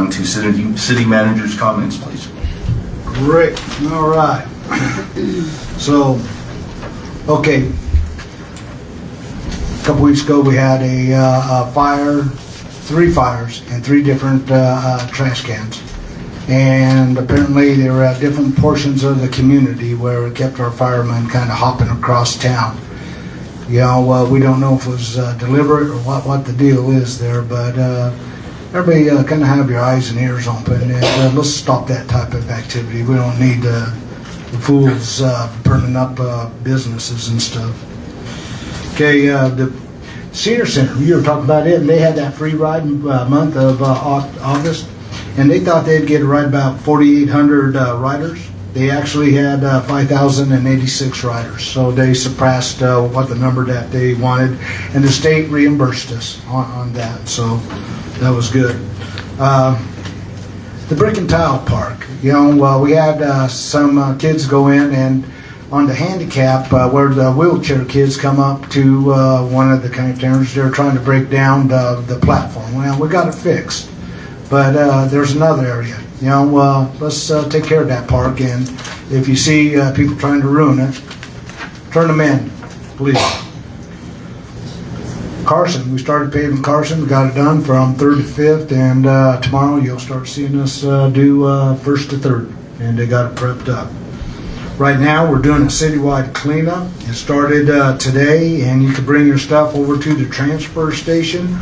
on to city manager's comments, please. Great. All right. So, okay. A couple weeks ago, we had a fire, 3 fires in 3 different trash cans. And apparently they were at different portions of the community where it kept our firemen kind of hopping across town. You know, we don't know if it was deliberate or what the deal is there, but everybody kind of have your eyes and ears open, and let's stop that type of activity. We don't need the fools burning up businesses and stuff. Okay, the Senior Center, you were talking about it, and they had that free ride month of August, and they thought they'd get right about 4,800 riders. They actually had 5,086 riders, so they surpassed what the number that they wanted, and the state reimbursed us on that, so that was good. The Brick and Tile Park, you know, we had some kids go in, and on the handicap, where the wheelchair kids come up to one of the containers, they're trying to break down the platform. Well, we got it fixed, but there's another area. You know, let's take care of that park, and if you see people trying to ruin it, turn them in, please. Carson, we started paving Carson, we got it done from 3rd to 5th, and tomorrow you'll start seeing us do 1st to 3rd, and they got it prepped up. Right now we're doing a citywide cleanup. It started today, and you can bring your stuff over to the transfer station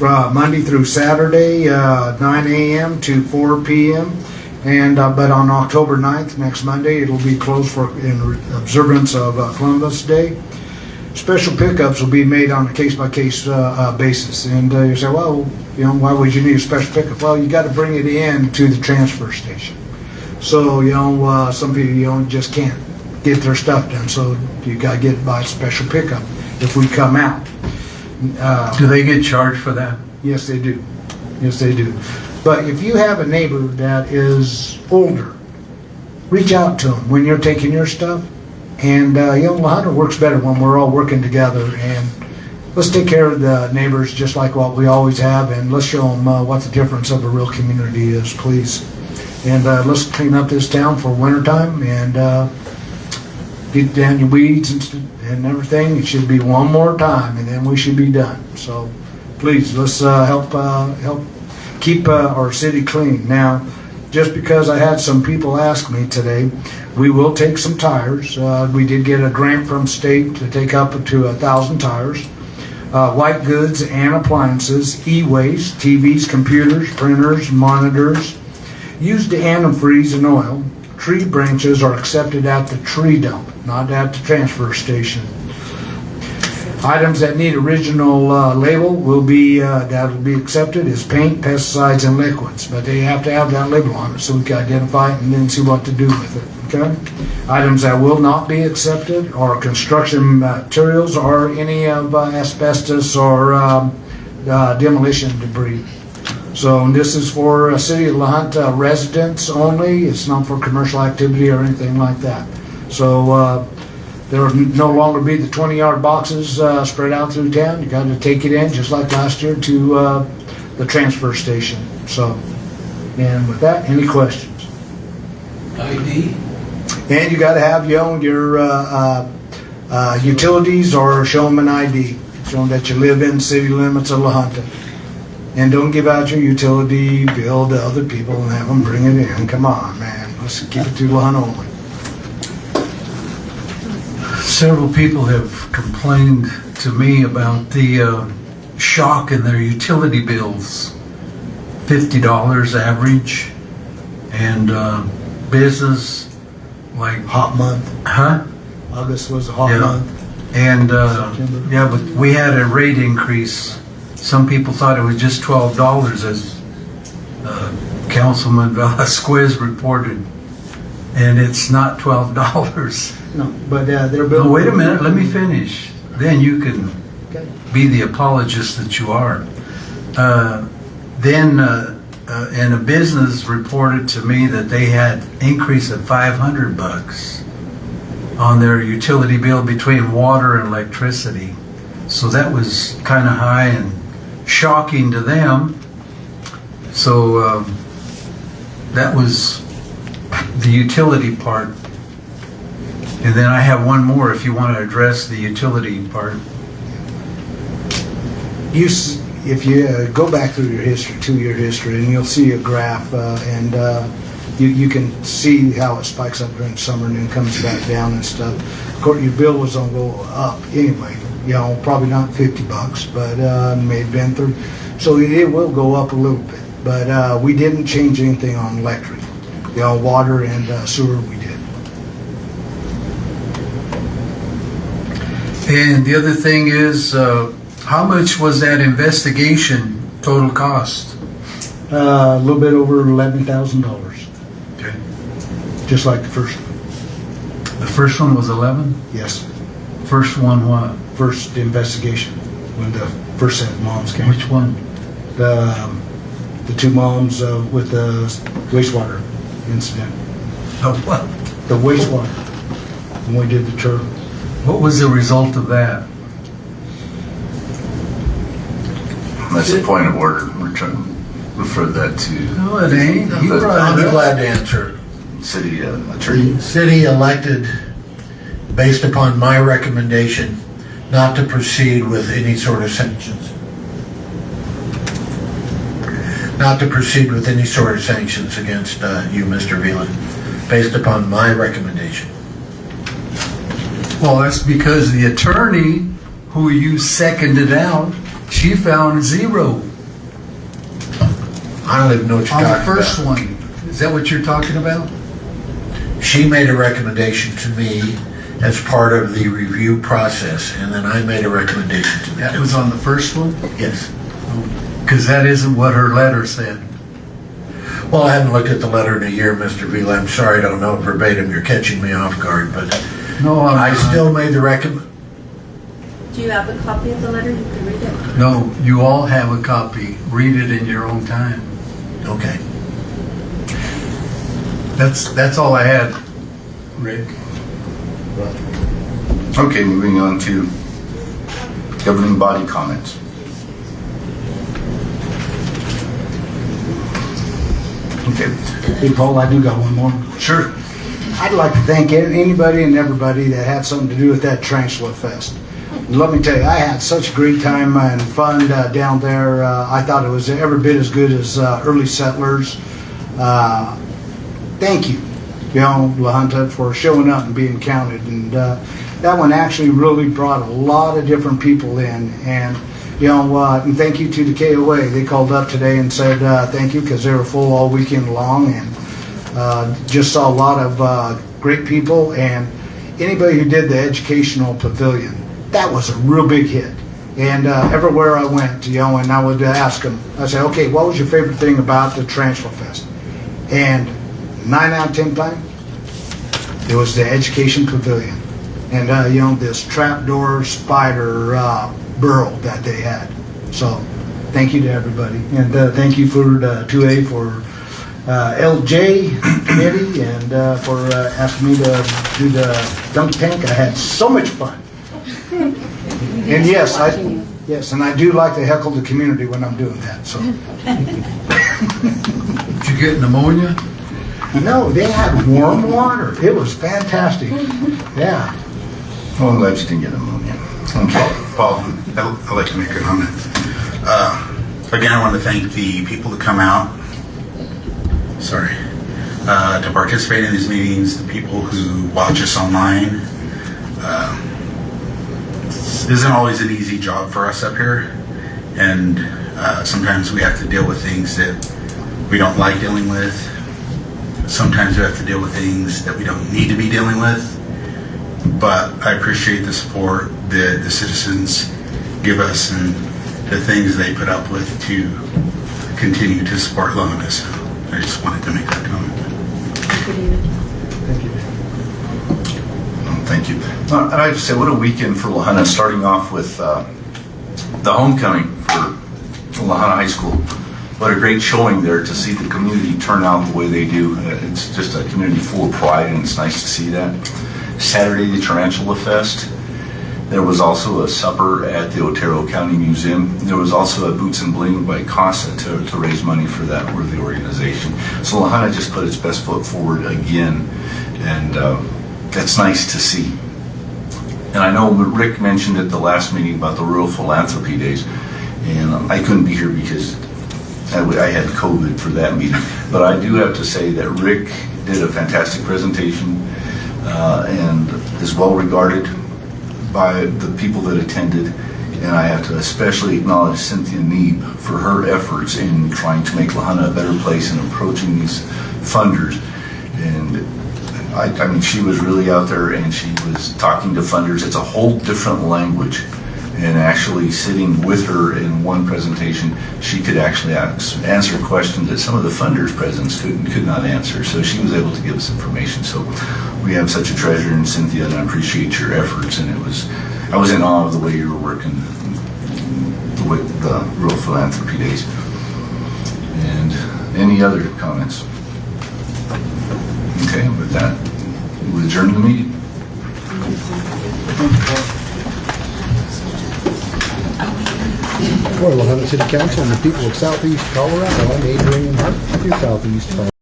Monday through Saturday, 9 a.m. to 4 p.m. And but on October 9th, next Monday, it'll be closed in observance of Columbus Day. Special pickups will be made on a case-by-case basis. And you say, well, you know, why would you need a special pickup? Well, you got to bring it in to the transfer station. So, you know, some people, you know, just can't get their stuff done. So you got to get it by special pickup if we come out. Do they get charged for that? Yes, they do. Yes, they do. But if you have a neighbor that is older, reach out to them when you're taking your stuff. And, you know, La Junta works better when we're all working together. And let's take care of the neighbors just like what we always have. And let's show them what the difference of a real community is, please. And let's clean up this town for wintertime and get down your weeds and everything. It should be one more time, and then we should be done. So please, let's help keep our city clean. Now, just because I had some people ask me today, we will take some tires. We did get a grant from state to take up to 1,000 tires. White goods and appliances, e-waste, TVs, computers, printers, monitors, used antifreeze and oil. Tree branches are accepted at the tree dump, not at the transfer station. Items that need original label will be accepted is paint, pesticides, and liquids, but they have to have that label on it so we can identify it and then see what to do with it. Okay. Items that will not be accepted are construction materials or any of asbestos or demolition debris. So this is for City of La Junta residents only. It's not for commercial activity or anything like that. So there will no longer be the 20-yard boxes spread out through town. You got to take it in just like last year to the transfer station. So, and with that, any questions? ID? And you got to have your utilities or show them an ID, showing that you live in city limits of La Junta. And don't give out your utility bill to other people and have them bring it in. Come on, man. Let's keep it to La Junta only. Several people have complained to me about the shock in their utility bills. $50 average, and business like Hot month. huh? August was a hot month. And September. yeah, but we had a rate increase. Some people thought it was just $12, as Councilman Velasquez reported, and it's not $12. No, but their bill. No, wait a minute, let me finish. Then you can be the apologist that you are. And a business reported to me that they had increase of $500 on their utility bill between water and electricity. So that was kind of high and shocking to them. So that was the utility part. And then I have one more if you want to address the utility part. If you go back through your history, 2-year history, and you'll see a graph, and you can see how it spikes up during summer and then comes back down and stuff. Of course, your bill was gonna go up anyway. You know, probably not $50, but may have been 30. So it will go up a little bit. But we didn't change anything on electric. You know, water and sewer we did. And the other thing is, how much was that investigation total cost? A little bit over $11,000, Okay. just like the first one. The first one was 11? Yes, First one what? first investigation when the first set of moms came. Which one? The 2 moms with the wastewater incident. Oh, what? The wastewater when we did the tour. What was the result of that? That's the point of order. We're trying to refer that to No, it ain't. He But brought I'm it up. glad to answer. city attorney. The city elected, based upon my recommendation, not to proceed with any sort of sanctions. Not to proceed with any sort of sanctions against you, Mr. Veland, based upon my recommendation. Well, that's because the attorney who you seconded out, she found 0 I don't even know what you're on the talking first about. one. Is that what you're talking about? She made a recommendation to me as part of the review process, and then I made a recommendation to the That was on the first one? Yes. Because that isn't what her letter said. Well, I haven't looked at the letter in a year, Mr. Vila. I'm sorry I don't know it verbatim. You're catching me off guard, but No, I still made the recommendation. Do you have a copy of the letter? You can read it. No, you all have a copy. Read it in your own time. Okay. That's all I had, Rick. Okay, moving on to governing body comments. Okay, Hey, Paul, I do got one more. sure. I'd like to thank anybody and everybody that had something to do with that Tarantula Fest. Let me tell you, I had such a great time and fun down there. I thought it was every bit as good as early settlers. Thank you, La Junta, for showing up and being counted. And that one actually really brought a lot of different people in. And and thank you to the KOA. They called up today and said thank you because they were full all weekend long, and just saw a lot of great people. And anybody who did the educational pavilion, that was a real big hit. And everywhere I went, and I would ask them, I say, okay, what was your favorite thing about the Tarantula Fest? And 9 out of 10 times, it was the education pavilion. And, this trapdoor spider burrow that they had. So, thank you to everybody. And thank you for 2A for LJ committee and for asking me to do the dunk tank. I had so much fun. And yes, and I do like to heckle the community when I'm doing that. So, Did you get pneumonia? no, they had warm water. It was fantastic. Yeah. Well, I'm glad you didn't get pneumonia. Okay, Paul. I'd like to make a comment. Again, I want to thank the people that come out, to participate in these meetings, the people who watch us online. This isn't always an easy job for us up here, and sometimes we have to deal with things that we don't like dealing with. Sometimes we have to deal with things that we don't need to be dealing with. But I appreciate the support that the citizens give us and the things they put up with to continue to support Lona. So I just wanted to make that comment. Thank you. Thank you. And I have to say, what a weekend for La Junta, starting off with the homecoming for La Junta High School. What a great showing there to see the community turn out the way they do. It's just a community full of pride, and it's nice to see that. Saturday, the Tarantula Fest. There was also a supper at the Otero County Museum. There was also a Boots and Bling by CASA to raise money for that worthy organization. So Lahaina just put its best foot forward again, and that's nice to see. And I know Rick mentioned at the last meeting about the Rural Philanthropy Days, and I couldn't be here because I had COVID for that meeting. But I do have to say that Rick did a fantastic presentation and is well regarded by the people that attended, and I have to especially acknowledge Cynthia Neeb for her efforts in trying to make Lahaina a better place and approaching these funders. And I mean, she was really out there and she was talking to funders. It's a whole different language, and actually sitting with her in one presentation, she could actually answer questions that some of the funders present could not answer. So she was able to give us information. So we have such a treasure in Cynthia, and I appreciate your efforts. And I was in awe of the way you were working with the Rural Philanthropy Days. And any other comments? Okay, with that, we'll adjourn the meeting. For Lahaina City Council and the people of Southeast Colorado, I'm Adrian Hart, your Southeast Colorado.